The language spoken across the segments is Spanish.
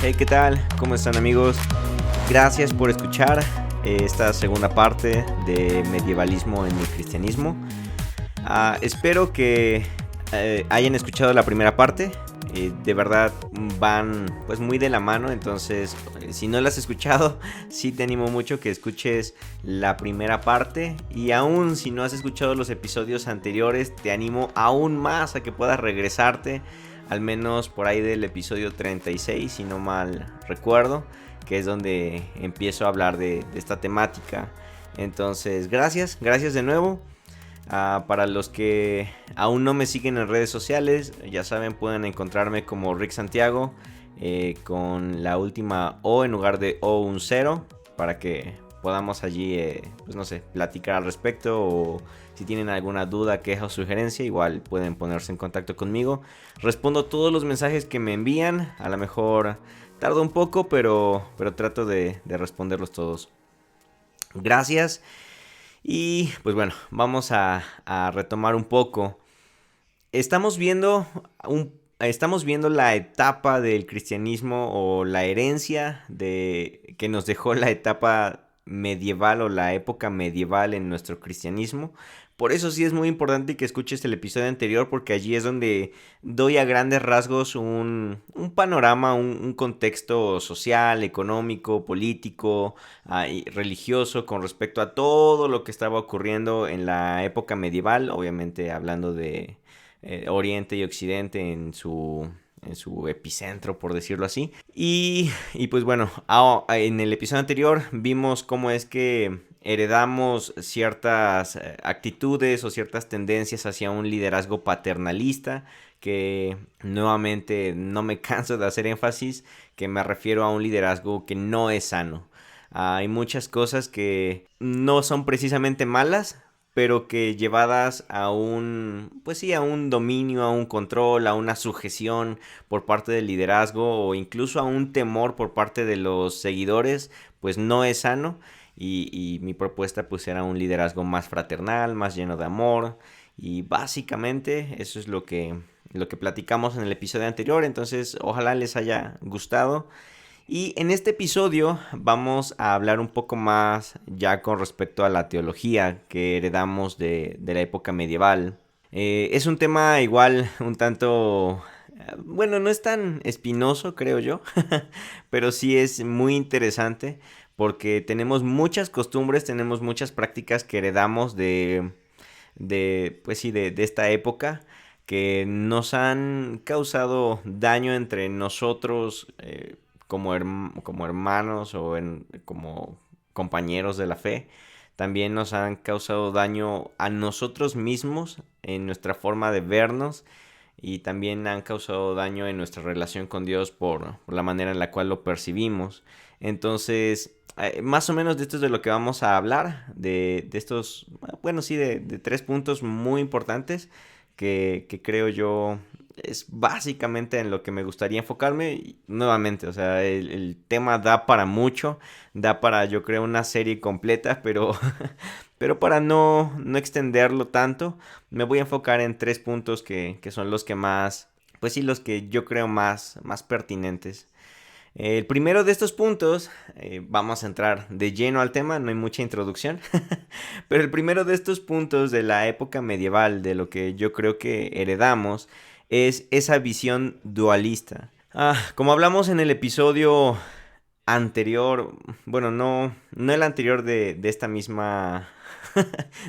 Hey, ¿qué tal? ¿Cómo están, amigos? Gracias por escuchar esta segunda parte de medievalismo en el cristianismo. Espero que hayan escuchado la primera parte. De verdad van pues muy de la mano, entonces si no la has escuchado, sí te animo mucho que escuches la primera parte. Y aún si no has escuchado los episodios anteriores, te animo aún más a que puedas regresarte al menos por ahí del episodio 36, si no mal recuerdo, que es donde empiezo a hablar de esta temática. Entonces gracias de nuevo. Para los que aún no me siguen en redes sociales, ya saben, pueden encontrarme como Rick Santiago, con la última O en lugar de O un 0, para que podamos allí, pues no sé, platicar al respecto, o si tienen alguna duda, queja o sugerencia, igual pueden ponerse en contacto conmigo. Respondo todos los mensajes que me envían, a lo mejor tardo un poco, pero trato de responderlos todos. Gracias. Y pues bueno, vamos a retomar un poco. Estamos viendo la etapa del cristianismo, o la herencia que nos dejó la etapa medieval o la época medieval en nuestro cristianismo. Por eso sí es muy importante que escuches el episodio anterior, porque allí es donde doy a grandes rasgos un panorama, un contexto social, económico, político y religioso con respecto a todo lo que estaba ocurriendo en la época medieval, obviamente hablando de Oriente y Occidente en su epicentro, por decirlo así. Y pues bueno, en el episodio anterior vimos cómo es que heredamos ciertas actitudes o ciertas tendencias hacia un liderazgo paternalista, que nuevamente no me canso de hacer énfasis, que me refiero a un liderazgo que no es sano. Hay muchas cosas que no son precisamente malas, pero que llevadas a pues sí, a un dominio, a un control, a una sujeción por parte del liderazgo, o incluso a un temor por parte de los seguidores, pues no es sano. Y mi propuesta pues era un liderazgo más fraternal, más lleno de amor, y básicamente eso es lo que platicamos en el episodio anterior. Entonces ojalá les haya gustado. Y en este episodio vamos a hablar un poco más ya con respecto a la teología que heredamos de la época medieval. Es un tema igual un tanto, bueno, no es tan espinoso, creo yo, pero sí es muy interesante, porque tenemos muchas costumbres, tenemos muchas prácticas que heredamos pues sí, de esta época, que nos han causado daño entre nosotros, como hermanos, o como compañeros de la fe. También nos han causado daño a nosotros mismos en nuestra forma de vernos, y también han causado daño en nuestra relación con Dios por la manera en la cual lo percibimos. Entonces, más o menos de esto es de lo que vamos a hablar, de estos, bueno, sí, de 3 puntos muy importantes que creo yo es básicamente en lo que me gustaría enfocarme. Y nuevamente, o sea, el tema da para mucho, da para, yo creo, una serie completa, pero pero para no extenderlo tanto, me voy a enfocar en 3 puntos que son los que más, pues sí, los que yo creo más pertinentes. El primero de estos puntos, vamos a entrar de lleno al tema, no hay mucha introducción, pero el primero de estos puntos de la época medieval, de lo que yo creo que heredamos, es esa visión dualista. Como hablamos en el episodio anterior, bueno, no el anterior de esta misma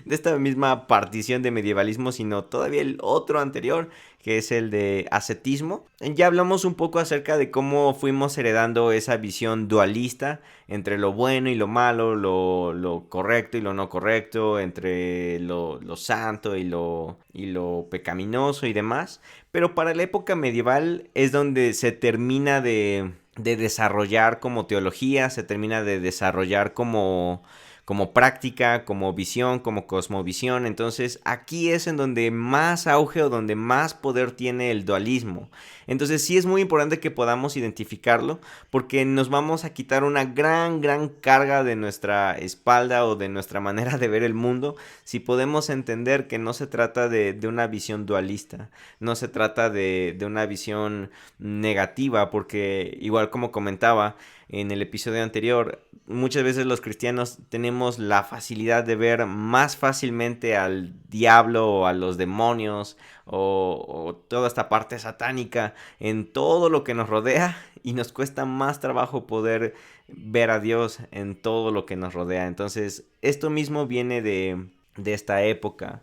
de esta misma partición de medievalismo, sino todavía el otro anterior, que es el de ascetismo. Ya hablamos un poco acerca de cómo fuimos heredando esa visión dualista entre lo bueno y lo malo, lo correcto y lo no correcto, entre lo santo y lo pecaminoso y demás. Pero para la época medieval es donde se termina de desarrollar como teología, se termina de desarrollar como como práctica, como visión, como cosmovisión. Entonces aquí es en donde más auge o donde más poder tiene el dualismo. Entonces sí es muy importante que podamos identificarlo, porque nos vamos a quitar una gran carga de nuestra espalda o de nuestra manera de ver el mundo si podemos entender que no se trata de una visión dualista, no se trata de una visión negativa, porque igual como comentaba en el episodio anterior, muchas veces los cristianos tenemos la facilidad de ver más fácilmente al diablo o a los demonios o toda esta parte satánica en todo lo que nos rodea, y nos cuesta más trabajo poder ver a Dios en todo lo que nos rodea. Entonces esto mismo viene de esta época,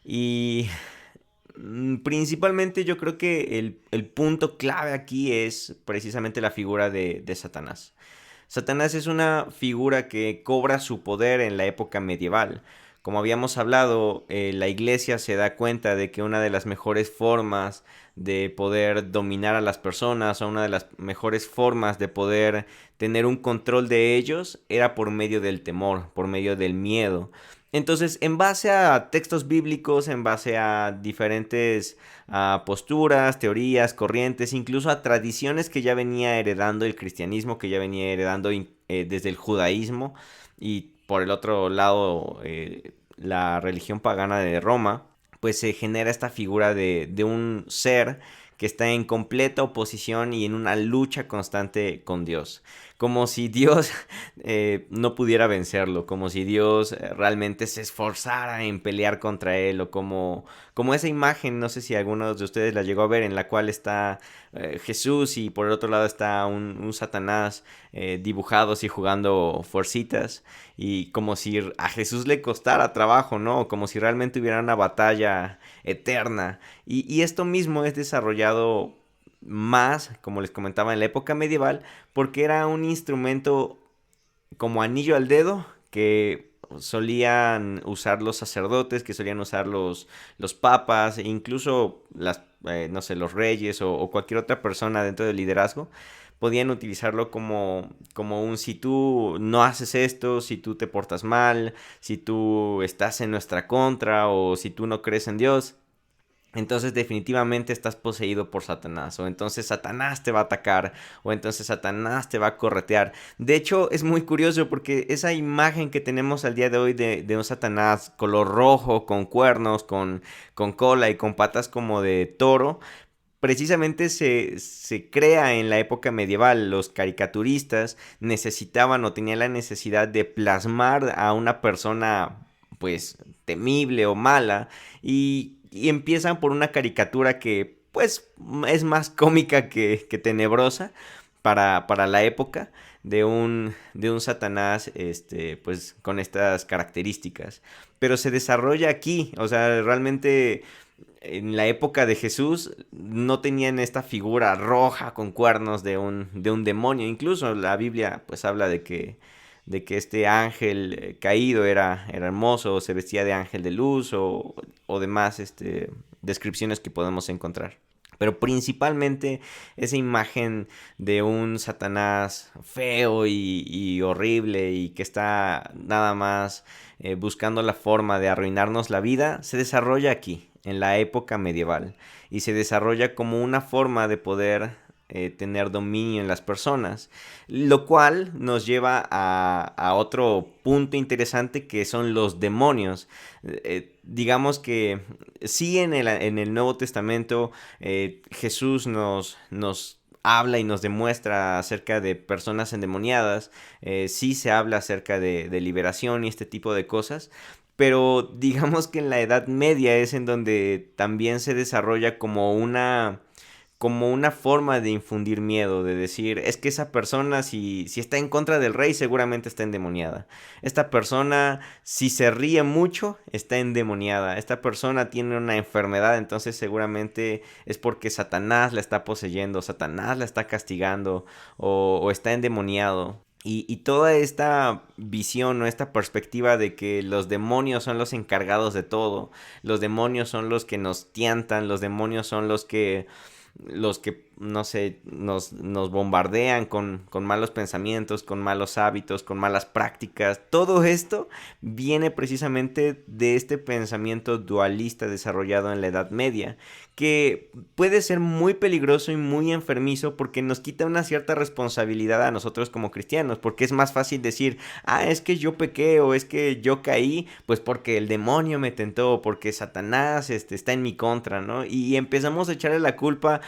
y principalmente yo creo que el punto clave aquí es precisamente la figura de Satanás. Satanás es una figura que cobra su poder en la época medieval. Como habíamos hablado, la iglesia se da cuenta de que una de las mejores formas de poder dominar a las personas, o una de las mejores formas de poder tener un control de ellos, era por medio del temor, por medio del miedo. Entonces, en base a textos bíblicos, en base a diferentes posturas, teorías, corrientes, incluso a tradiciones que ya venía heredando el cristianismo, que ya venía heredando desde el judaísmo, y por el otro lado la religión pagana de Roma, pues se genera esta figura de un ser que está en completa oposición y en una lucha constante con Dios. Como si Dios no pudiera vencerlo, como si Dios realmente se esforzara en pelear contra él, o como esa imagen, no sé si algunos de ustedes la llegó a ver, en la cual está Jesús y por el otro lado está un Satanás dibujados y jugando fuercitas, y como si a Jesús le costara trabajo, ¿no? Como si realmente hubiera una batalla eterna. Y esto mismo es desarrollado más, como les comentaba, en la época medieval, porque era un instrumento como anillo al dedo que solían usar los sacerdotes, que solían usar los papas, e incluso no sé, los reyes o cualquier otra persona dentro del liderazgo. Podían utilizarlo como un: si tú no haces esto, si tú te portas mal, si tú estás en nuestra contra, o si tú no crees en Dios, entonces definitivamente estás poseído por Satanás, o entonces Satanás te va a atacar, o entonces Satanás te va a corretear. De hecho, es muy curioso porque esa imagen que tenemos al día de hoy de un Satanás color rojo, con cuernos, con cola y con patas como de toro, precisamente se crea en la época medieval. Los caricaturistas necesitaban o tenían la necesidad de plasmar a una persona pues temible o mala, y empiezan por una caricatura que pues es más cómica que tenebrosa para la época, de un Satanás pues con estas características. Pero se desarrolla aquí, o sea, realmente en la época de Jesús no tenían esta figura roja con cuernos de un demonio. Incluso la Biblia pues habla de que este ángel caído era hermoso, o se vestía de ángel de luz, o demás descripciones que podemos encontrar. Pero principalmente esa imagen de un Satanás feo y horrible, y que está nada más buscando la forma de arruinarnos la vida, se desarrolla aquí, en la época medieval, y se desarrolla como una forma de poder tener dominio en las personas, lo cual nos lleva a otro punto interesante, que son los demonios. Digamos que sí, en el Nuevo Testamento Jesús nos habla y nos demuestra acerca de personas endemoniadas. Sí se habla acerca de liberación y este tipo de cosas, pero digamos que en la Edad Media es en donde también se desarrolla como una forma de infundir miedo, de decir: es que esa persona, si está en contra del rey, seguramente está endemoniada. Esta persona, si se ríe mucho, está endemoniada. Esta persona tiene una enfermedad, entonces seguramente es porque Satanás la está poseyendo, Satanás la está castigando, o está endemoniado. Y toda esta visión, o esta perspectiva de que los demonios son los encargados de todo, los demonios son los que nos tientan, los demonios son los que no sé, nos bombardean con malos pensamientos, con malos hábitos, con malas prácticas. Todo esto viene precisamente de este pensamiento dualista desarrollado en la Edad Media, que puede ser muy peligroso y muy enfermizo porque nos quita una cierta responsabilidad a nosotros como cristianos, porque es más fácil decir, es que yo pequé o es que yo caí, pues porque el demonio me tentó, porque Satanás está en mi contra, ¿no? Y empezamos a echarle la culpa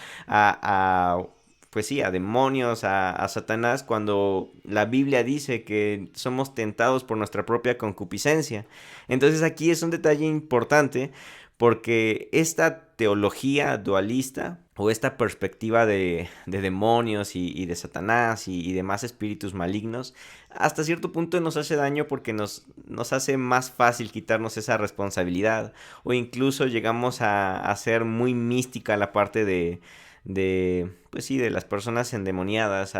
pues sí, a demonios, a Satanás, cuando la Biblia dice que somos tentados por nuestra propia concupiscencia. Entonces aquí es un detalle importante porque esta teología dualista o esta perspectiva de demonios y de Satanás y demás espíritus malignos, hasta cierto punto nos hace daño porque nos hace más fácil quitarnos esa responsabilidad, o incluso llegamos a hacer muy mística la parte pues sí, de las personas endemoniadas.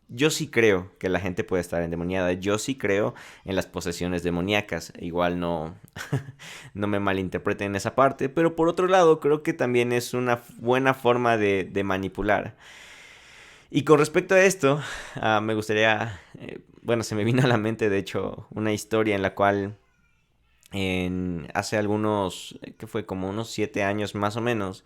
Yo sí creo que la gente puede estar endemoniada. Yo sí creo en las posesiones demoníacas. Igual no, no me malinterpreten en esa parte. Pero por otro lado, creo que también es una buena forma de manipular. Y con respecto a esto, me gustaría... bueno, se me vino a la mente, de hecho, una historia en la cual hace algunos... que fue como unos 7 años más o menos...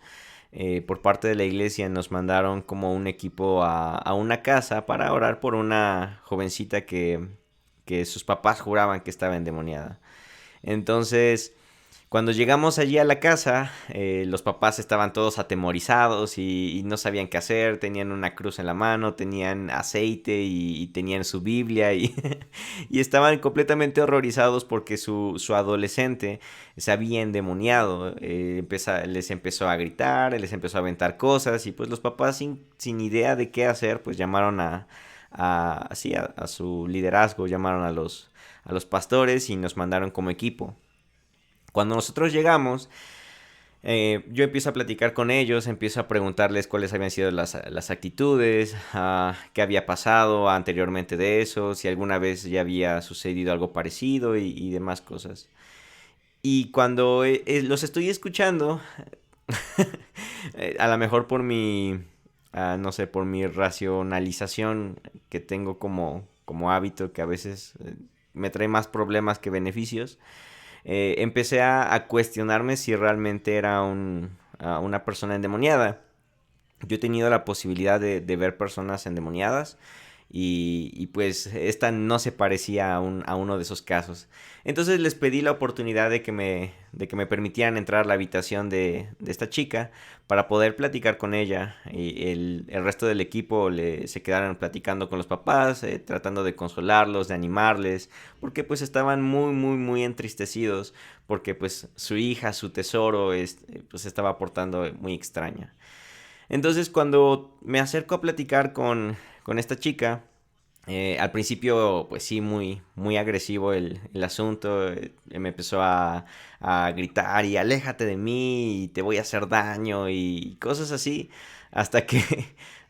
por parte de la iglesia nos mandaron como un equipo a una casa para orar por una jovencita que sus papás juraban que estaba endemoniada. Entonces, cuando llegamos allí a la casa, los papás estaban todos atemorizados y no sabían qué hacer. Tenían una cruz en la mano, tenían aceite y tenían su Biblia y, y estaban completamente horrorizados porque su adolescente se había endemoniado. Les empezó a gritar, les empezó a aventar cosas y pues los papás sin idea de qué hacer, pues llamaron a su liderazgo, llamaron a los pastores y nos mandaron como equipo. Cuando nosotros llegamos, yo empiezo a platicar con ellos, empiezo a preguntarles cuáles habían sido las actitudes, qué había pasado anteriormente de eso, si alguna vez ya había sucedido algo parecido y demás cosas. Y cuando los estoy escuchando, a lo mejor por no sé, por mi racionalización que tengo como hábito, que a veces me trae más problemas que beneficios, empecé a cuestionarme si realmente era una persona endemoniada. Yo he tenido la posibilidad de ver personas endemoniadas y pues esta no se parecía a uno de esos casos. Entonces les pedí la oportunidad de que me permitieran entrar a la habitación de esta chica para poder platicar con ella. Y el resto del equipo se quedaron platicando con los papás, tratando de consolarlos, de animarles, porque pues estaban muy, muy, muy entristecidos, porque pues su hija, su tesoro, pues estaba portando muy extraña. Entonces cuando me acerco a platicar con esta chica, al principio pues sí, muy, muy agresivo el asunto, me empezó a gritar y aléjate de mí y te voy a hacer daño y cosas así, hasta que,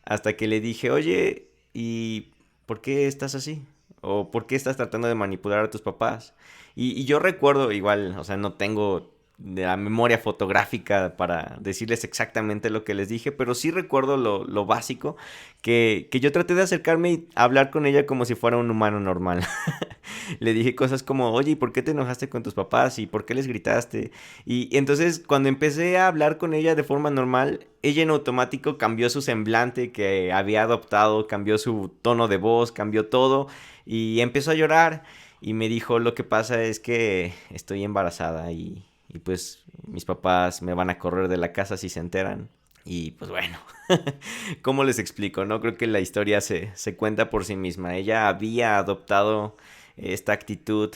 hasta que le dije, oye, ¿y por qué estás así? ¿O por qué estás tratando de manipular a tus papás? Y yo recuerdo igual, o sea, no tengo de la memoria fotográfica para decirles exactamente lo que les dije, pero sí recuerdo lo básico, que yo traté de acercarme y hablar con ella como si fuera un humano normal. Le dije cosas como, oye, ¿y por qué te enojaste con tus papás? ¿Y por qué les gritaste? Y entonces cuando empecé a hablar con ella de forma normal, ella en automático cambió su semblante que había adoptado, cambió su tono de voz, cambió todo y empezó a llorar y me dijo, lo que pasa es que estoy embarazada y pues mis papás me van a correr de la casa si se enteran. Y pues bueno, ¿cómo les explico? No creo que la historia se cuenta por sí misma. Ella había adoptado esta actitud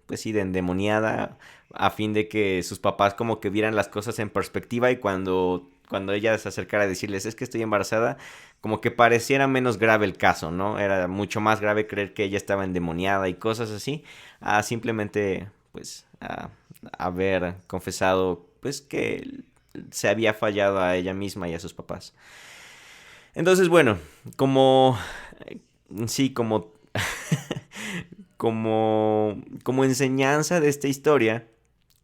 pues sí, de endemoniada, a fin de que sus papás como que vieran las cosas en perspectiva y cuando ella se acercara a decirles, es que estoy embarazada, como que pareciera menos grave el caso, ¿no? Era mucho más grave creer que ella estaba endemoniada y cosas así, a simplemente, pues, haber confesado, pues, que se había fallado a ella misma y a sus papás. Entonces, bueno, sí, como enseñanza de esta historia,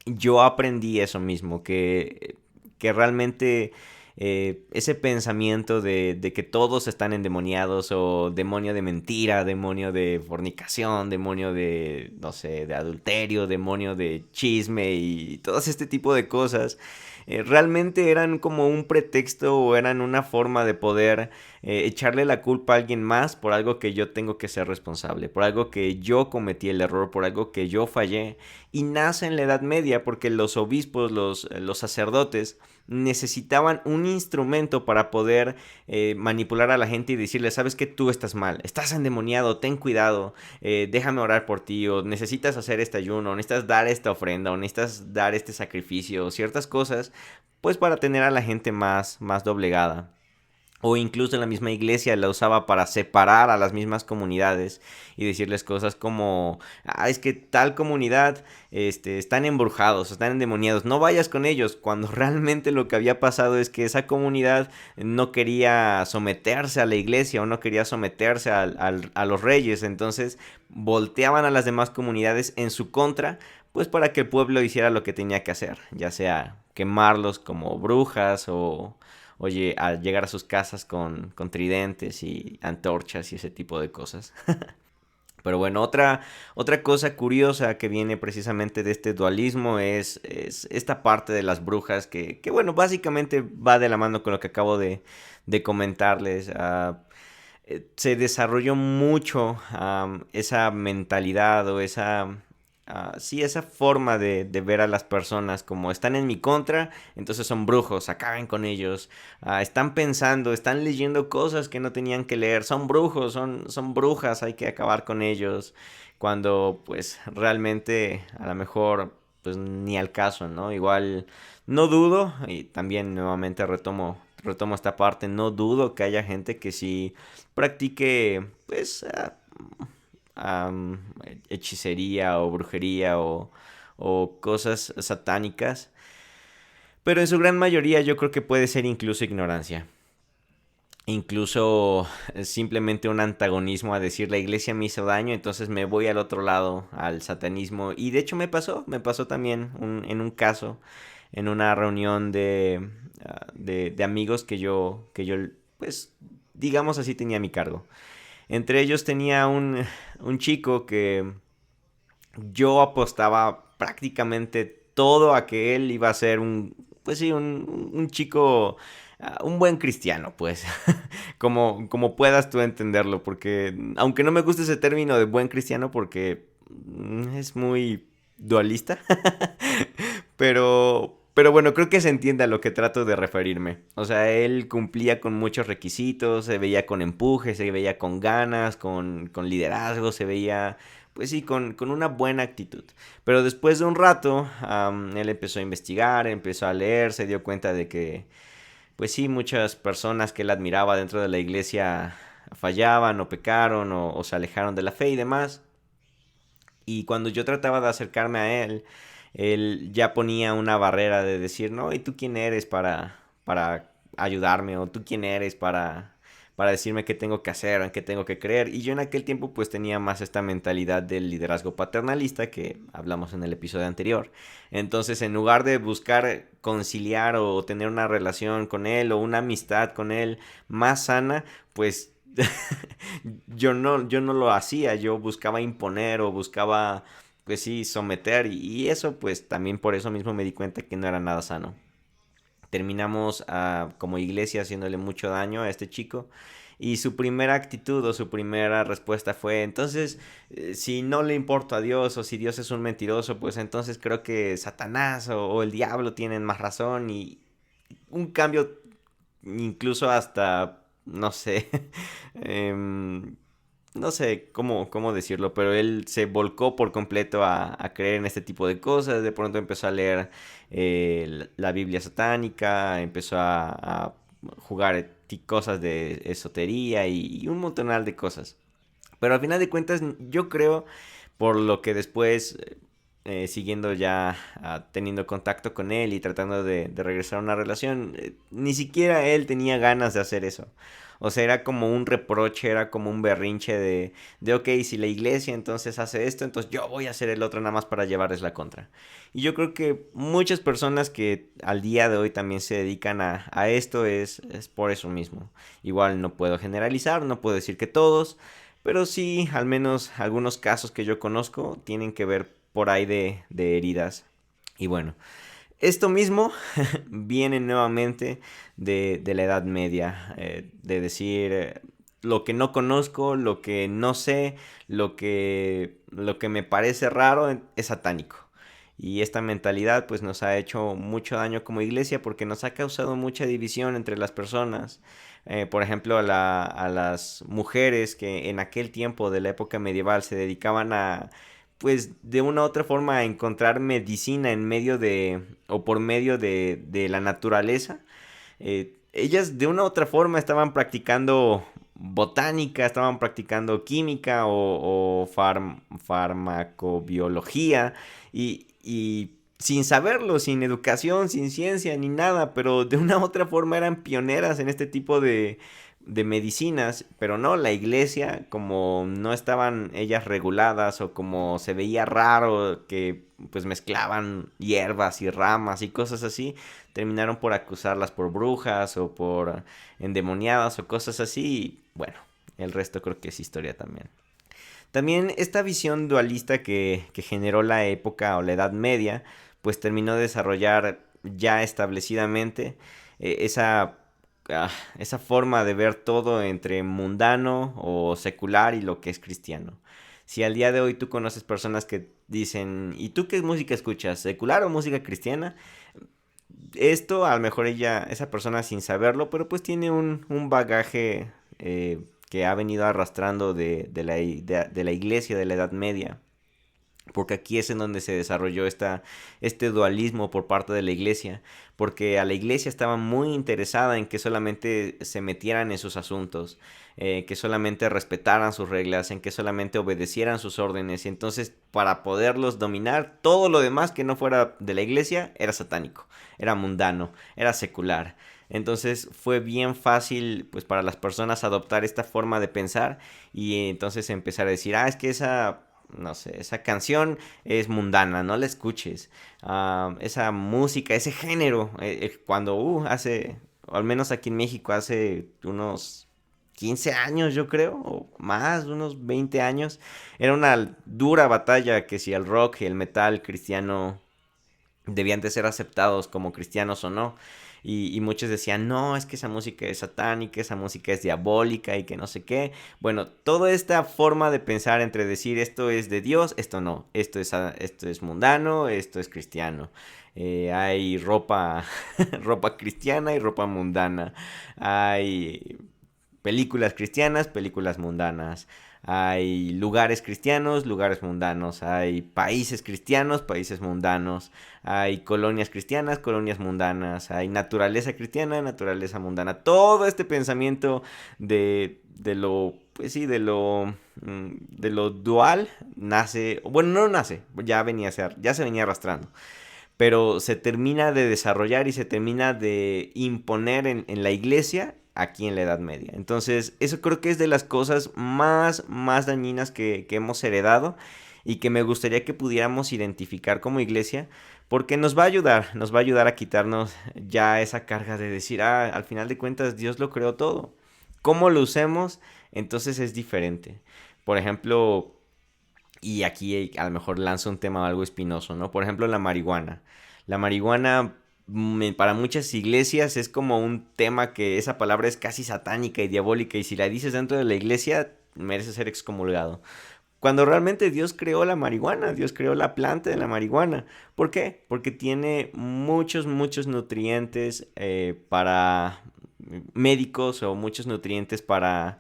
yo aprendí eso mismo, que realmente ese pensamiento de que todos están endemoniados, o demonio de mentira, demonio de fornicación, demonio de, no sé, de adulterio, demonio de chisme y todo este tipo de cosas. Realmente eran como un pretexto, o eran una forma de poder echarle la culpa a alguien más por algo que yo tengo que ser responsable, por algo que yo cometí el error, por algo que yo fallé. Y nace en la Edad Media porque los obispos, los sacerdotes, necesitaban un instrumento para poder manipular a la gente y decirle: sabes que tú estás mal, estás endemoniado, ten cuidado, déjame orar por ti, o necesitas hacer este ayuno, o necesitas dar esta ofrenda, o necesitas dar este sacrificio, o ciertas cosas, pues para tener a la gente más doblegada. O incluso la misma iglesia la usaba para separar a las mismas comunidades y decirles cosas como: es que tal comunidad están embrujados, están endemoniados, no vayas con ellos, cuando realmente lo que había pasado es que esa comunidad no quería someterse a la iglesia, o no quería someterse a los reyes. Entonces volteaban a las demás comunidades en su contra, pues para que el pueblo hiciera lo que tenía que hacer, ya sea quemarlos como brujas, o oye, al llegar a sus casas con tridentes y antorchas y ese tipo de cosas. Pero bueno, otra cosa curiosa que viene precisamente de este dualismo es esta parte de las brujas que, bueno, básicamente va de la mano con lo que acabo de comentarles. Se desarrolló mucho esa mentalidad, o sí, esa forma de ver a las personas como: están en mi contra, entonces son brujos, acaben con ellos. Están pensando, están leyendo cosas que no tenían que leer, son brujos, son brujas, hay que acabar con ellos. Cuando pues realmente a lo mejor pues ni al caso, ¿no? Igual no dudo, y también nuevamente retomo esta parte, no dudo que haya gente que sí practique pues hechicería o brujería, o cosas satánicas, pero en su gran mayoría yo creo que puede ser incluso ignorancia. Incluso simplemente un antagonismo a decir: la iglesia me hizo daño, entonces me voy al otro lado, al satanismo. Y de hecho me pasó también en un caso, en una reunión de amigos que yo, pues, digamos así, tenía a mi cargo. Entre ellos tenía un chico que yo apostaba prácticamente todo a que él iba a ser pues sí, un chico, un buen cristiano, pues, como puedas tú entenderlo, porque aunque no me guste ese término de buen cristiano, porque es muy dualista, pero bueno, creo que se entiende a lo que trato de referirme. O sea, él cumplía con muchos requisitos, se veía con empuje, se veía con ganas, con liderazgo, se veía, pues sí, con una buena actitud. Pero después de un rato, él empezó a investigar, empezó a leer, se dio cuenta de que, pues sí, muchas personas que él admiraba dentro de la iglesia fallaban, o pecaron, o se alejaron de la fe y demás. Y cuando yo trataba de acercarme a él ya ponía una barrera de decir: no, ¿y tú quién eres para ayudarme? ¿O tú quién eres para decirme qué tengo que hacer, en qué tengo que creer? Y yo en aquel tiempo pues tenía más esta mentalidad del liderazgo paternalista que hablamos en el episodio anterior. Entonces, en lugar de buscar conciliar o tener una relación con él, o una amistad con él más sana, pues yo no lo hacía, yo buscaba imponer, o buscaba, pues sí, someter, y eso pues también por eso mismo me di cuenta que no era nada sano. Terminamos como iglesia haciéndole mucho daño a este chico, y su primera actitud o su primera respuesta fue: entonces, si no le importa a Dios, o si Dios es un mentiroso, pues entonces creo que Satanás o el diablo tienen más razón. Y un cambio incluso hasta, no sé, em, no sé cómo decirlo, pero él se volcó por completo a creer en este tipo de cosas. De pronto empezó a leer la Biblia satánica, empezó a jugar cosas de esotería y un montonal de cosas. Pero al final de cuentas, yo creo, por lo que después siguiendo ya teniendo contacto con él y tratando de regresar a una relación, ni siquiera él tenía ganas de hacer eso. O sea, era como un reproche, era como un berrinche de ok, si la iglesia entonces hace esto, entonces yo voy a hacer el otro nada más para llevarles la contra. Y yo creo que muchas personas que al día de hoy también se dedican a esto es por eso mismo. Igual no puedo generalizar, no puedo decir que todos, pero sí, al menos algunos casos que yo conozco tienen que ver por ahí de heridas. Y bueno, esto mismo viene nuevamente de la Edad Media, de decir lo que no conozco, lo que no sé, lo que me parece raro es satánico. Y esta mentalidad pues nos ha hecho mucho daño como iglesia porque nos ha causado mucha división entre las personas. Por ejemplo, a las mujeres que en aquel tiempo de la época medieval se dedicaban a, pues de una u otra forma, a encontrar medicina en medio de, o por medio de la naturaleza. Ellas de una u otra forma estaban practicando botánica, estaban practicando química o farmacobiología y sin saberlo, sin educación, sin ciencia ni nada, pero de una u otra forma eran pioneras en este tipo de medicinas, pero no, la iglesia, como no estaban ellas reguladas o como se veía raro que pues mezclaban hierbas y ramas y cosas así, terminaron por acusarlas por brujas o por endemoniadas o cosas así, y bueno, el resto creo que es historia también. También esta visión dualista que generó la época o la Edad Media, pues terminó de desarrollar ya establecidamente esa esa forma de ver todo entre mundano o secular y lo que es cristiano. Si al día de hoy tú conoces personas que dicen, ¿y tú qué música escuchas? ¿Secular o música cristiana? Esto a lo mejor esa persona sin saberlo, pero pues tiene un bagaje que ha venido arrastrando de la iglesia de la Edad Media, porque aquí es en donde se desarrolló este dualismo por parte de la iglesia, porque a la iglesia estaba muy interesada en que solamente se metieran en sus asuntos, que solamente respetaran sus reglas, en que solamente obedecieran sus órdenes, y entonces para poderlos dominar, todo lo demás que no fuera de la iglesia era satánico, era mundano, era secular. Entonces fue bien fácil pues para las personas adoptar esta forma de pensar y entonces empezar a decir, es que esa, no sé, esa canción es mundana, no la escuches. Esa música, ese género, cuando hace, o al menos aquí en México, hace unos 15 años yo creo, o más, unos 20 años, era una dura batalla que si el rock y el metal cristiano debían de ser aceptados como cristianos o no. Y muchos decían, no, es que esa música es satánica, esa música es diabólica y que no sé qué. Bueno, toda esta forma de pensar entre decir esto es de Dios, esto no, esto es mundano, esto es cristiano. Hay ropa, ropa cristiana y ropa mundana. Hay películas cristianas, películas mundanas. Hay lugares cristianos, lugares mundanos. Hay países cristianos, países mundanos. Hay colonias cristianas, colonias mundanas. Hay naturaleza cristiana, naturaleza mundana. Todo este pensamiento de lo, pues sí, de lo dual nace, bueno, no nace, ya se venía arrastrando, pero se termina de desarrollar y se termina de imponer en la iglesia aquí en la Edad Media. Entonces, eso creo que es de las cosas más dañinas que hemos heredado y que me gustaría que pudiéramos identificar como iglesia, porque nos va a ayudar a quitarnos ya esa carga de decir, al final de cuentas Dios lo creó todo. ¿Cómo lo usemos? Entonces es diferente. Por ejemplo, y aquí a lo mejor lanzo un tema algo espinoso, ¿no? Por ejemplo, la marihuana. La marihuana para muchas iglesias es como un tema que esa palabra es casi satánica y diabólica y si la dices dentro de la iglesia merece ser excomulgado. Cuando realmente Dios creó la marihuana, Dios creó la planta de la marihuana. ¿Por qué? Porque tiene muchos nutrientes para médicos o muchos nutrientes para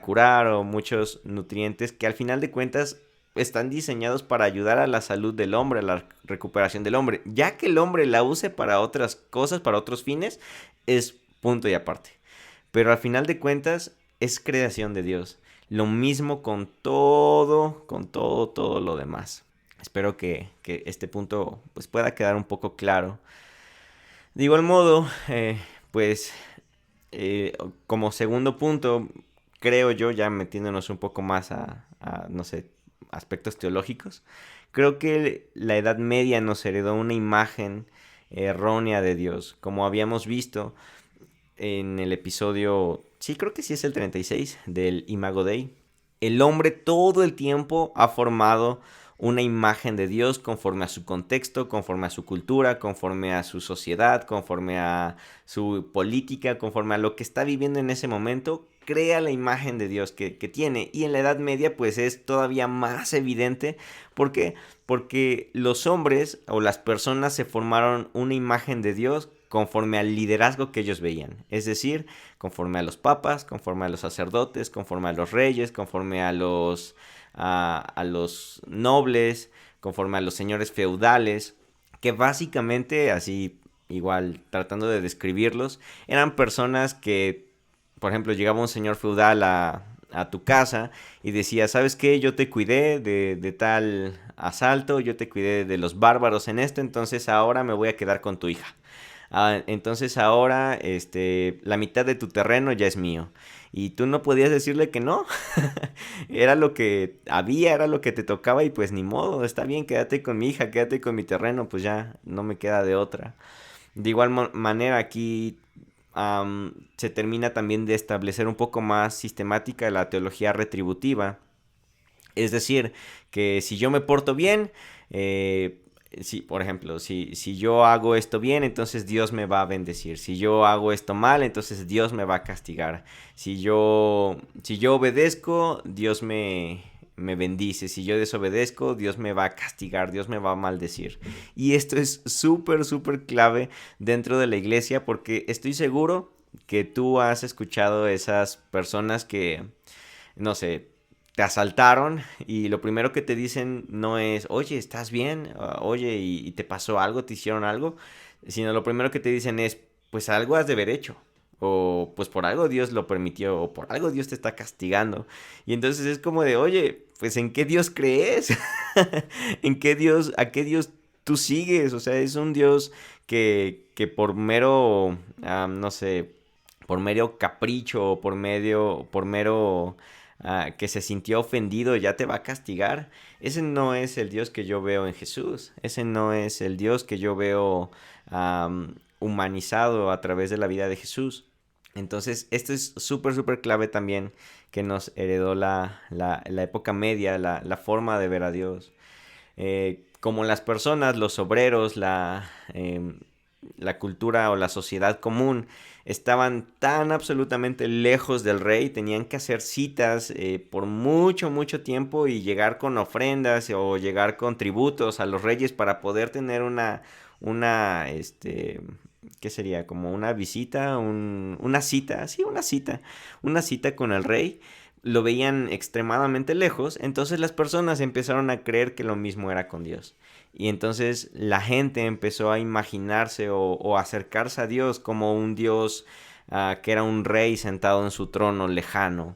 curar o muchos nutrientes que al final de cuentas están diseñados para ayudar a la salud del hombre, a la recuperación del hombre. Ya que el hombre la use para otras cosas, para otros fines, es punto y aparte. Pero al final de cuentas es creación de Dios. Lo mismo con todo lo demás. Espero que este punto pues, pueda quedar un poco claro. De igual modo, pues como segundo punto, creo yo, ya metiéndonos un poco más no sé, aspectos teológicos, creo que la Edad Media nos heredó una imagen errónea de Dios. Como habíamos visto en el episodio, sí, creo que sí es el 36 del Imago Dei, el hombre todo el tiempo ha formado una imagen de Dios conforme a su contexto, conforme a su cultura, conforme a su sociedad, conforme a su política, conforme a lo que está viviendo en ese momento, crea la imagen de Dios que tiene. Y en la Edad Media pues es todavía más evidente. ¿Por qué? Porque los hombres o las personas se formaron una imagen de Dios conforme al liderazgo que ellos veían. Es decir, conforme a los papas, conforme a los sacerdotes, conforme a los reyes, conforme a los nobles, conforme a los señores feudales, que básicamente, así igual tratando de describirlos, eran personas que, por ejemplo, llegaba un señor feudal a tu casa y decía, ¿sabes qué? Yo te cuidé de tal asalto, yo te cuidé de los bárbaros en esto, entonces ahora me voy a quedar con tu hija. Entonces ahora la mitad de tu terreno ya es mío. Y tú no podías decirle que no. Era lo que había, era lo que te tocaba y pues ni modo. Está bien, quédate con mi hija, quédate con mi terreno, pues ya no me queda de otra. De igual manera aquí se termina también de establecer un poco más sistemática la teología retributiva. Es decir, que si yo me porto bien, por ejemplo, si yo hago esto bien, entonces Dios me va a bendecir. Si yo hago esto mal, entonces Dios me va a castigar. Si yo obedezco, Dios me bendice. Si yo desobedezco, Dios me va a castigar, Dios me va a maldecir. Y esto es súper, súper clave dentro de la iglesia porque estoy seguro que tú has escuchado esas personas que, no sé, te asaltaron y lo primero que te dicen no es, oye, ¿estás bien? Oye, ¿y te pasó algo? ¿Te hicieron algo? Sino lo primero que te dicen es, pues algo has de haber hecho. O pues por algo Dios lo permitió. O por algo Dios te está castigando. Y entonces es como de, oye, pues ¿en qué Dios crees? ¿A qué Dios tú sigues? O sea, es un Dios que por mero, no sé, por mero capricho, por mero que se sintió ofendido ya te va a castigar. Ese no es el Dios que yo veo en Jesús. Ese no es el Dios que yo veo humanizado a través de la vida de Jesús. Entonces, esto es súper, súper clave también que nos heredó la época media, la forma de ver a Dios. Como las personas, los obreros, la cultura o la sociedad común estaban tan absolutamente lejos del rey, tenían que hacer citas por mucho, mucho tiempo y llegar con ofrendas o llegar con tributos a los reyes para poder tener ¿qué sería? Como una visita, una cita, sí, una cita con el rey. Lo veían extremadamente lejos, entonces las personas empezaron a creer que lo mismo era con Dios. Y entonces la gente empezó a imaginarse o acercarse a Dios como un Dios que era un rey sentado en su trono lejano,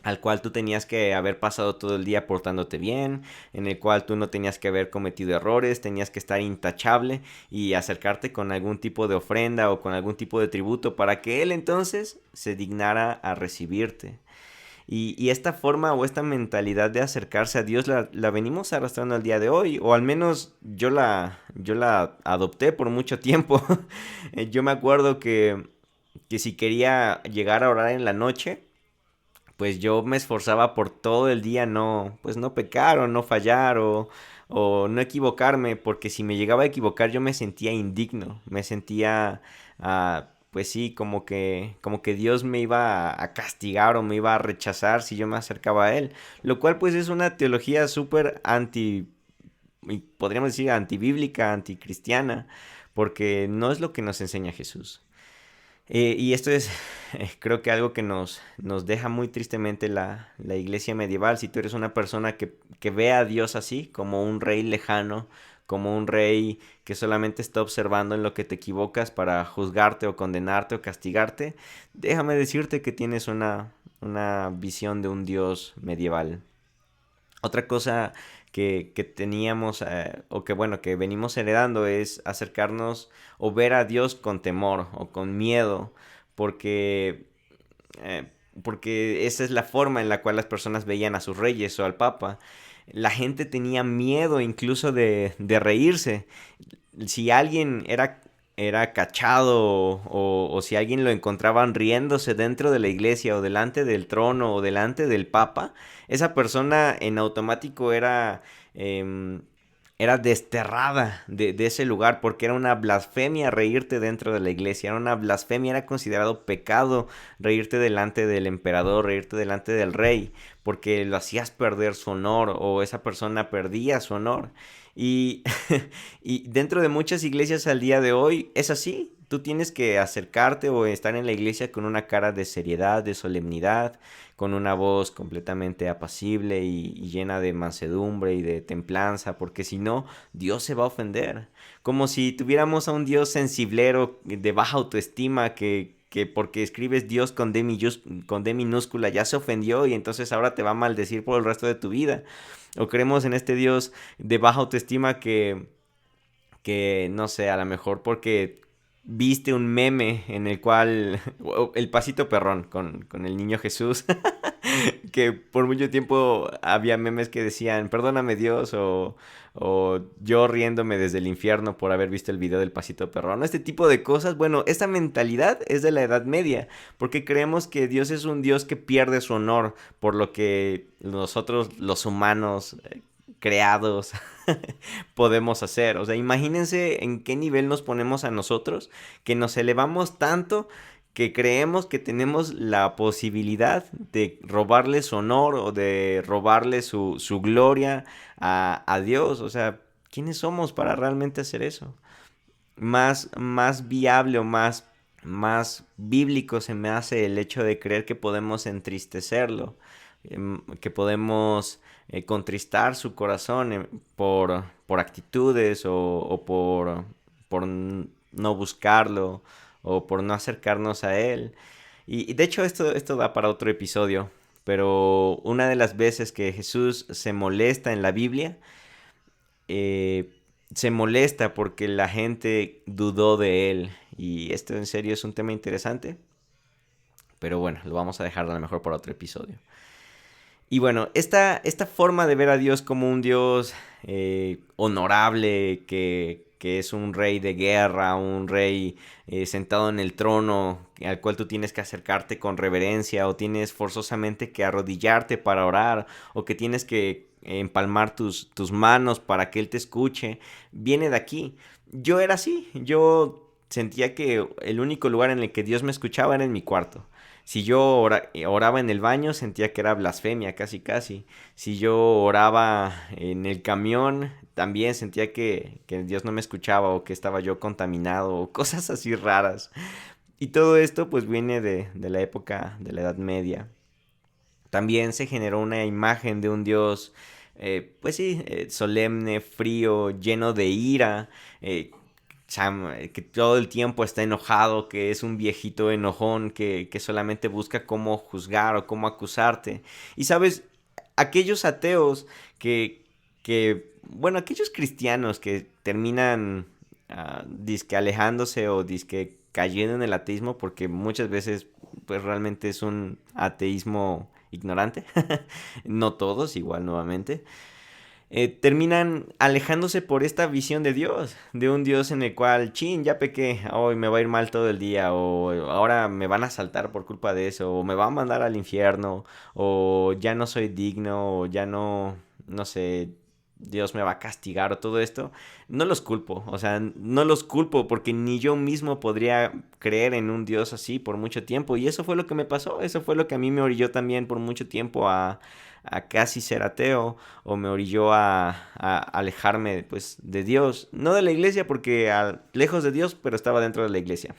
al cual tú tenías que haber pasado todo el día portándote bien, en el cual tú no tenías que haber cometido errores, tenías que estar intachable y acercarte con algún tipo de ofrenda o con algún tipo de tributo para que Él entonces se dignara a recibirte. Y esta forma o esta mentalidad de acercarse a Dios la venimos arrastrando al día de hoy, o al menos yo la adopté por mucho tiempo. Yo me acuerdo que si quería llegar a orar en la noche, pues yo me esforzaba por todo el día pues no pecar o no fallar o no equivocarme, porque si me llegaba a equivocar yo me sentía indigno, me sentía, pues sí, como que Dios me iba a castigar o me iba a rechazar si yo me acercaba a Él, lo cual pues es una teología súper podríamos decir antibíblica, anticristiana, porque no es lo que nos enseña Jesús. Y esto es, creo que algo que nos deja muy tristemente la iglesia medieval. Si tú eres una persona que ve a Dios así, como un rey lejano, como un rey que solamente está observando en lo que te equivocas para juzgarte o condenarte o castigarte, déjame decirte que tienes una visión de un Dios medieval. Otra cosa que teníamos, o que bueno, que venimos heredando, es acercarnos o ver a Dios con temor o con miedo, porque, eh, porque esa es la forma en la cual las personas veían a sus reyes o al papa. La gente tenía miedo incluso de reírse. Si alguien era cachado o si alguien lo encontraban riéndose dentro de la iglesia o delante del trono o delante del papa, esa persona en automático em, era desterrada de ese lugar porque era una blasfemia reírte dentro de la iglesia, era una blasfemia, era considerado pecado reírte delante del emperador, reírte delante del rey, porque lo hacías perder su honor o esa persona perdía su honor. Y, y dentro de muchas iglesias al día de hoy es así. Tú tienes que acercarte o estar en la iglesia con una cara de seriedad, de solemnidad, con una voz completamente apacible y llena de mansedumbre y de templanza, porque si no, Dios se va a ofender. Como si tuviéramos a un Dios sensiblero, de baja autoestima, que porque escribes Dios con D minúscula ya se ofendió y entonces ahora te va a maldecir por el resto de tu vida. O creemos en este Dios de baja autoestima que no sé, a lo mejor porque viste un meme en el cual el pasito perrón con el niño Jesús, que por mucho tiempo había memes que decían perdóname Dios o yo riéndome desde el infierno por haber visto el video del pasito perrón, este tipo de cosas. Bueno, esta mentalidad es de la Edad Media, porque creemos que Dios es un Dios que pierde su honor por lo que nosotros los humanos creados podemos hacer. O sea, imagínense en qué nivel nos ponemos a nosotros, que nos elevamos tanto que creemos que tenemos la posibilidad de robarle su honor o de robarle su gloria a Dios. O sea, ¿quiénes somos para realmente hacer eso? Más viable o más bíblico se me hace el hecho de creer que podemos entristecerlo, que podemos contristar su corazón por actitudes por no buscarlo o por no acercarnos a él. Y de hecho esto da para otro episodio, pero una de las veces que Jesús se molesta en la Biblia, eh, se molesta porque la gente dudó de él. Y esto en serio es un tema interesante, pero bueno, lo vamos a dejar a lo mejor para otro episodio. Y bueno, esta forma de ver a Dios como un Dios honorable, que es un rey de guerra, un rey sentado en el trono, al cual tú tienes que acercarte con reverencia, o tienes forzosamente que arrodillarte para orar, o que tienes que empalmar tus manos para que Él te escuche, viene de aquí. Yo era así, yo sentía que el único lugar en el que Dios me escuchaba era en mi cuarto. Si yo oraba en el baño, sentía que era blasfemia, casi casi. Si yo oraba en el camión, también sentía que Dios no me escuchaba o que estaba yo contaminado o cosas así raras. Y todo esto pues viene de la época de la Edad Media. También se generó una imagen de un Dios, pues sí, solemne, frío, lleno de ira, que todo el tiempo está enojado, que es un viejito enojón, que solamente busca cómo juzgar o cómo acusarte. Y sabes, aquellos ateos bueno, aquellos cristianos que terminan disque alejándose o disque cayendo en el ateísmo, porque muchas veces pues realmente es un ateísmo ignorante, no todos, igual nuevamente, terminan alejándose por esta visión de Dios, de un Dios en el cual, chin, ya pequé, hoy me va a ir mal todo el día, o ahora me van a asaltar por culpa de eso, o me va a mandar al infierno, o ya no soy digno, o ya no sé, Dios me va a castigar o todo esto. No los culpo, o sea, no los culpo porque ni yo mismo podría creer en un Dios así por mucho tiempo. Y eso fue lo que me pasó, eso fue lo que a mí me orilló también por mucho tiempo a casi ser ateo, o me orilló a alejarme pues de Dios, no de la iglesia porque lejos de Dios, pero estaba dentro de la iglesia.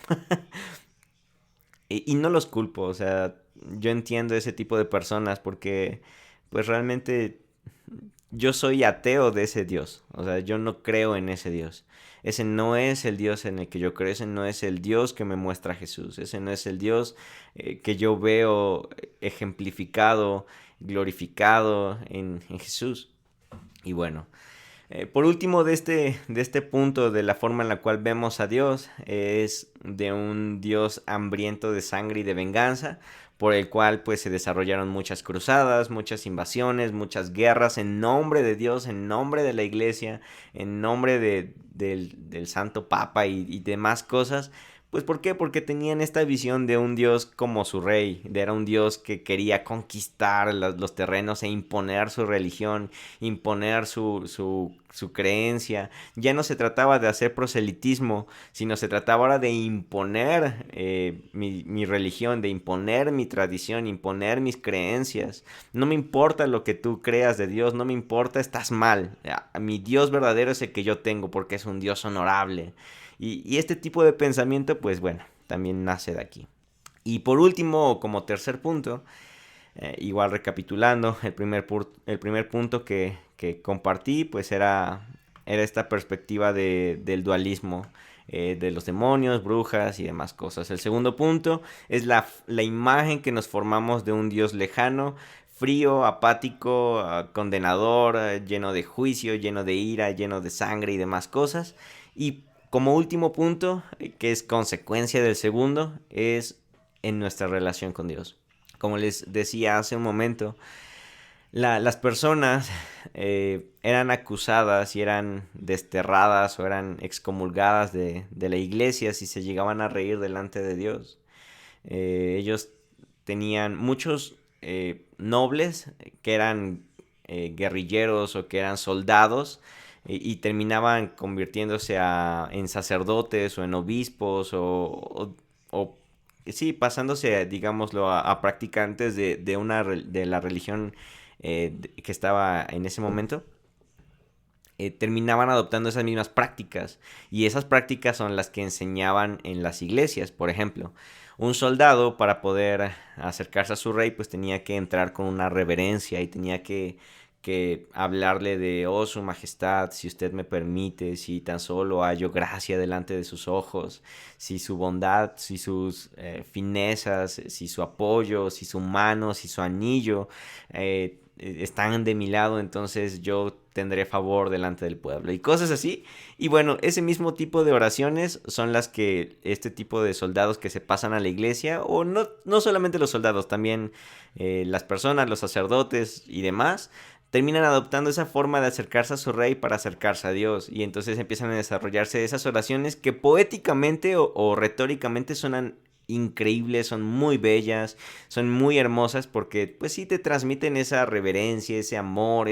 Y no los culpo, o sea, yo entiendo ese tipo de personas porque pues realmente yo soy ateo de ese Dios, o sea, yo no creo en ese Dios. Ese no es el Dios en el que yo creo, ese no es el Dios que me muestra Jesús, ese no es el Dios que yo veo ejemplificado, glorificado en Jesús. Y bueno, por último de este punto de la forma en la cual vemos a Dios es de un Dios hambriento de sangre y de venganza, por el cual pues se desarrollaron muchas cruzadas, muchas invasiones, muchas guerras en nombre de Dios, en nombre de la iglesia, en nombre del Santo Papa y demás cosas. Pues ¿por qué? Porque tenían esta visión de un Dios como su rey, era un Dios que quería conquistar los terrenos e imponer su religión, imponer su creencia. Ya no se trataba de hacer proselitismo, sino se trataba ahora de imponer mi religión, de imponer mi tradición, imponer mis creencias. No me importa lo que tú creas de Dios, no me importa, estás mal. Mi Dios verdadero es el que yo tengo porque es un Dios honorable. Y este tipo de pensamiento, pues bueno, también nace de aquí. Y por último, como tercer punto, igual recapitulando, el primer punto que compartí, pues era esta perspectiva del dualismo, de los demonios, brujas y demás cosas. El segundo punto es la imagen que nos formamos de un Dios lejano, frío, apático, condenador, lleno de juicio, lleno de ira, lleno de sangre y demás cosas. Y como último punto, que es consecuencia del segundo, es en nuestra relación con Dios. Como les decía hace un momento, las personas eran acusadas y eran desterradas o eran excomulgadas de la iglesia si se llegaban a reír delante de Dios. Ellos tenían muchos nobles que eran guerrilleros o que eran soldados y terminaban convirtiéndose en sacerdotes o en obispos o sí, pasándose, digámoslo, a practicantes de la religión que estaba en ese momento. Terminaban adoptando esas mismas prácticas y esas prácticas son las que enseñaban en las iglesias. Por ejemplo, un soldado para poder acercarse a su rey pues tenía que entrar con una reverencia y tenía que hablarle de, oh, su majestad, si usted me permite, si tan solo hallo gracia delante de sus ojos, si su bondad, si sus finezas, si su apoyo, si su mano, si su anillo están de mi lado, entonces yo tendré favor delante del pueblo y cosas así. Y bueno, ese mismo tipo de oraciones son las que este tipo de soldados que se pasan a la iglesia, o no solamente los soldados, también las personas, los sacerdotes y demás, terminan adoptando esa forma de acercarse a su rey para acercarse a Dios. Y entonces empiezan a desarrollarse esas oraciones que poéticamente o retóricamente suenan increíbles, son muy bellas, son muy hermosas porque pues sí te transmiten esa reverencia, ese amor,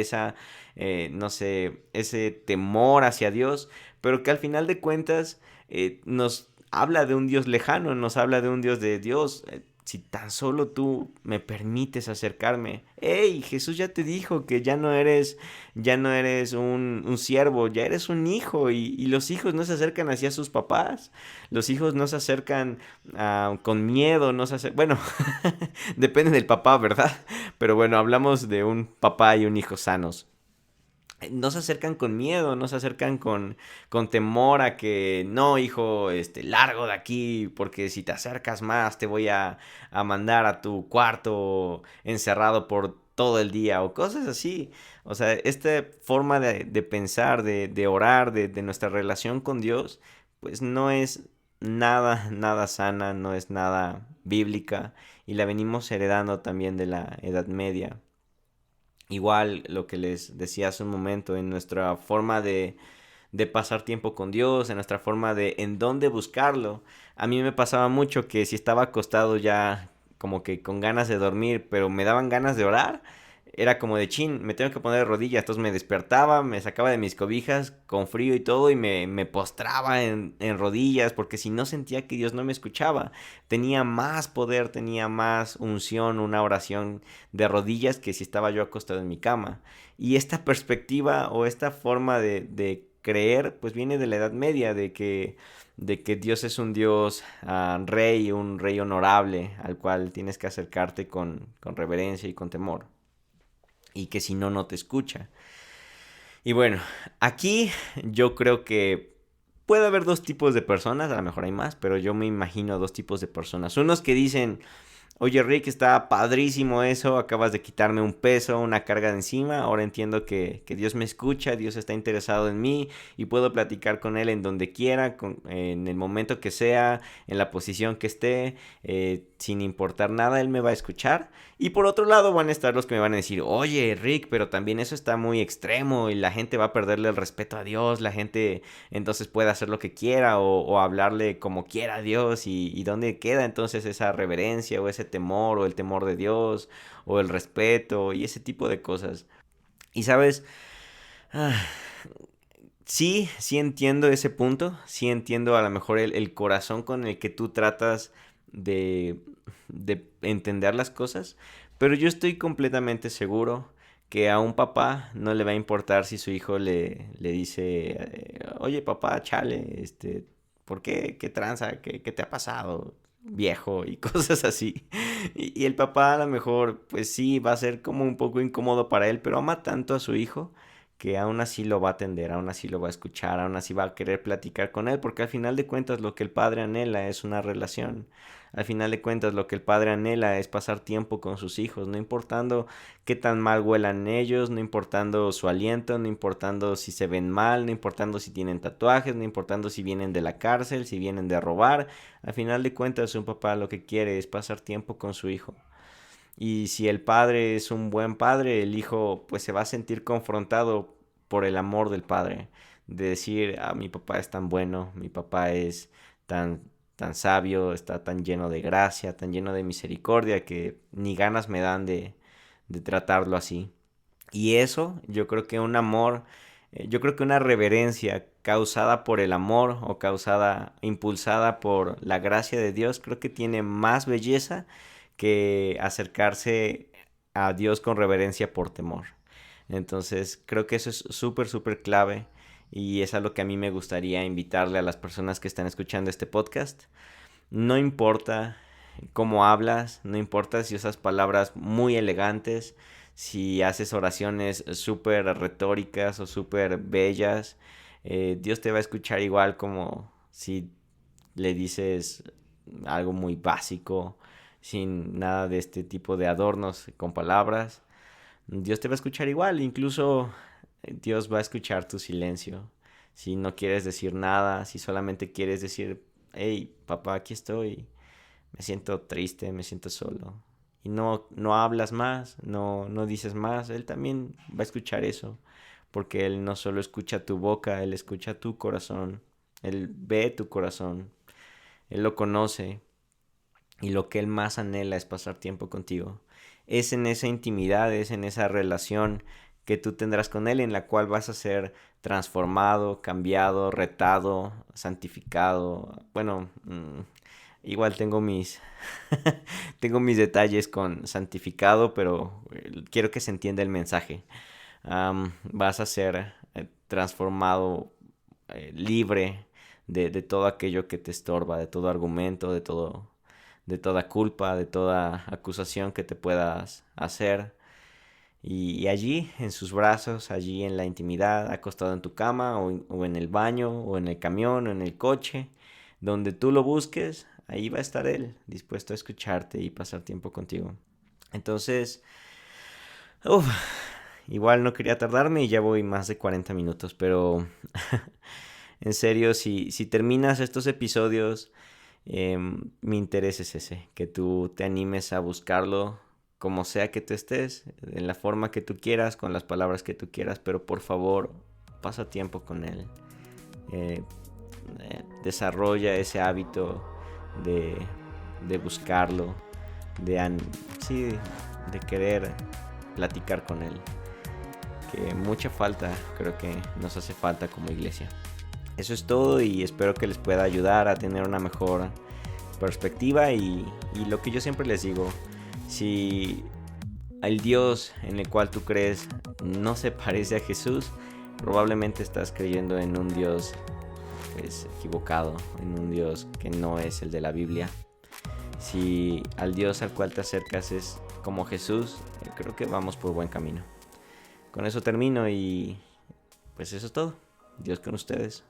no sé, ese temor hacia Dios, pero que al final de cuentas nos habla de un Dios lejano, nos habla de un Dios de Dios. Si tan solo tú me permites acercarme. ¡Ey! Jesús ya te dijo que ya no eres un siervo, ya eres un hijo. Y los hijos no se acercan hacia sus papás. Los hijos no se acercan con miedo, no se acercan... Bueno, depende del papá, ¿verdad? Pero bueno, hablamos de un papá y un hijo sanos. No se acercan con miedo, no se acercan con temor a que no, hijo, largo de aquí, porque si te acercas más te voy a mandar a tu cuarto encerrado por todo el día o cosas así. O sea, esta forma de pensar, de orar, de nuestra relación con Dios, pues no es nada sana, no es nada bíblica y la venimos heredando también de la Edad Media. Igual lo que les decía hace un momento, en nuestra forma de pasar tiempo con Dios, en nuestra forma de en dónde buscarlo. A mí me pasaba mucho que si estaba acostado ya como que con ganas de dormir, pero me daban ganas de orar, era como de chin, me tengo que poner de rodillas. Entonces me despertaba, me sacaba de mis cobijas con frío y todo y me postraba en rodillas porque si no sentía que Dios no me escuchaba. Tenía más poder, tenía más unción, una oración de rodillas que si estaba yo acostado en mi cama. Y esta perspectiva o esta forma de creer pues viene de la Edad Media, de que Dios es un Dios rey, un rey honorable al cual tienes que acercarte con reverencia y con temor y que si no, no te escucha. Y bueno, aquí yo creo que puede haber dos tipos de personas, a lo mejor hay más, pero yo me imagino dos tipos de personas. Unos que dicen, oye Rick, está padrísimo eso, acabas de quitarme un peso, una carga de encima, ahora entiendo que Dios me escucha, Dios está interesado en mí y puedo platicar con Él en donde quiera, en el momento que sea, en la posición que esté, sin importar nada, Él me va a escuchar. Y por otro lado van a estar los que me van a decir, oye Rick, pero también eso está muy extremo y la gente va a perderle el respeto a Dios, la gente entonces puede hacer lo que quiera o hablarle como quiera a Dios y dónde queda entonces esa reverencia o ese temor o el temor de Dios o el respeto y ese tipo de cosas. Y sabes, ah, sí entiendo ese punto, sí entiendo a lo mejor el corazón con el que tú tratas de, de entender las cosas, pero yo estoy completamente seguro que a un papá no le va a importar si su hijo le dice, oye papá, chale, ¿por qué? ¿Qué tranza? ¿Qué te ha pasado? Viejo y cosas así. Y el papá a lo mejor, pues sí, va a ser como un poco incómodo para él, pero ama tanto a su hijo que aún así lo va a atender, aún así lo va a escuchar, aún así va a querer platicar con él, porque al final de cuentas lo que el padre anhela es una relación. Al final de cuentas lo que el padre anhela es pasar tiempo con sus hijos, no importando qué tan mal huelan ellos, no importando su aliento, no importando si se ven mal, no importando si tienen tatuajes, no importando si vienen de la cárcel, si vienen de robar. Al final de cuentas un papá lo que quiere es pasar tiempo con su hijo. Y si el padre es un buen padre, el hijo pues se va a sentir confrontado por el amor del padre. De decir, ah, mi papá es tan bueno, mi papá es tan sabio, está tan lleno de gracia, tan lleno de misericordia que ni ganas me dan de tratarlo así. Y eso, yo creo que un amor, yo creo que una reverencia causada por el amor o causada, impulsada por la gracia de Dios, creo que tiene más belleza que acercarse a Dios con reverencia por temor. Entonces, creo que eso es súper clave y es a lo que a mí me gustaría invitarle a las personas que están escuchando este podcast. No importa cómo hablas, no importa si usas palabras muy elegantes, si haces oraciones súper retóricas o súper bellas, Dios te va a escuchar igual como si le dices algo muy básico, sin nada de este tipo de adornos con palabras. Dios te va a escuchar igual, incluso Dios va a escuchar tu silencio. Si no quieres decir nada, si solamente quieres decir, hey, papá, aquí estoy, me siento triste, me siento solo. Y no hablas más, no dices más, Él también va a escuchar eso. Porque Él no solo escucha tu boca, Él escucha tu corazón. Él ve tu corazón, Él lo conoce. Y lo que Él más anhela es pasar tiempo contigo. Es en esa intimidad, es en esa relación que tú tendrás con Él, en la cual vas a ser transformado, cambiado, retado, santificado. Bueno, igual tengo mis tengo mis detalles con santificado, pero quiero que se entienda el mensaje. Vas a ser transformado, libre de todo aquello que te estorba, de todo argumento, de toda culpa, de toda acusación que te puedas hacer. Y allí, en sus brazos, allí en la intimidad, acostado en tu cama o en el baño o en el camión o en el coche, donde tú lo busques, ahí va a estar Él, dispuesto a escucharte y pasar tiempo contigo. Entonces, uf, igual no quería tardarme y ya voy más de 40 minutos, pero en serio, si terminas estos episodios, mi interés es ese, que tú te animes a buscarlo como sea que tú estés, en la forma que tú quieras, con las palabras que tú quieras, pero por favor, pasa tiempo con Él. Eh, Desarrolla ese hábito de, de buscarlo, sí, de querer platicar con Él. Que mucha falta, creo que nos hace falta como iglesia. Eso es todo y espero que les pueda ayudar a tener una mejor perspectiva y lo que yo siempre les digo, si el Dios en el cual tú crees no se parece a Jesús, probablemente estás creyendo en un Dios pues, equivocado, en un Dios que no es el de la Biblia. Si al Dios al cual te acercas es como Jesús, creo que vamos por buen camino. Con eso termino y pues eso es todo. Dios con ustedes.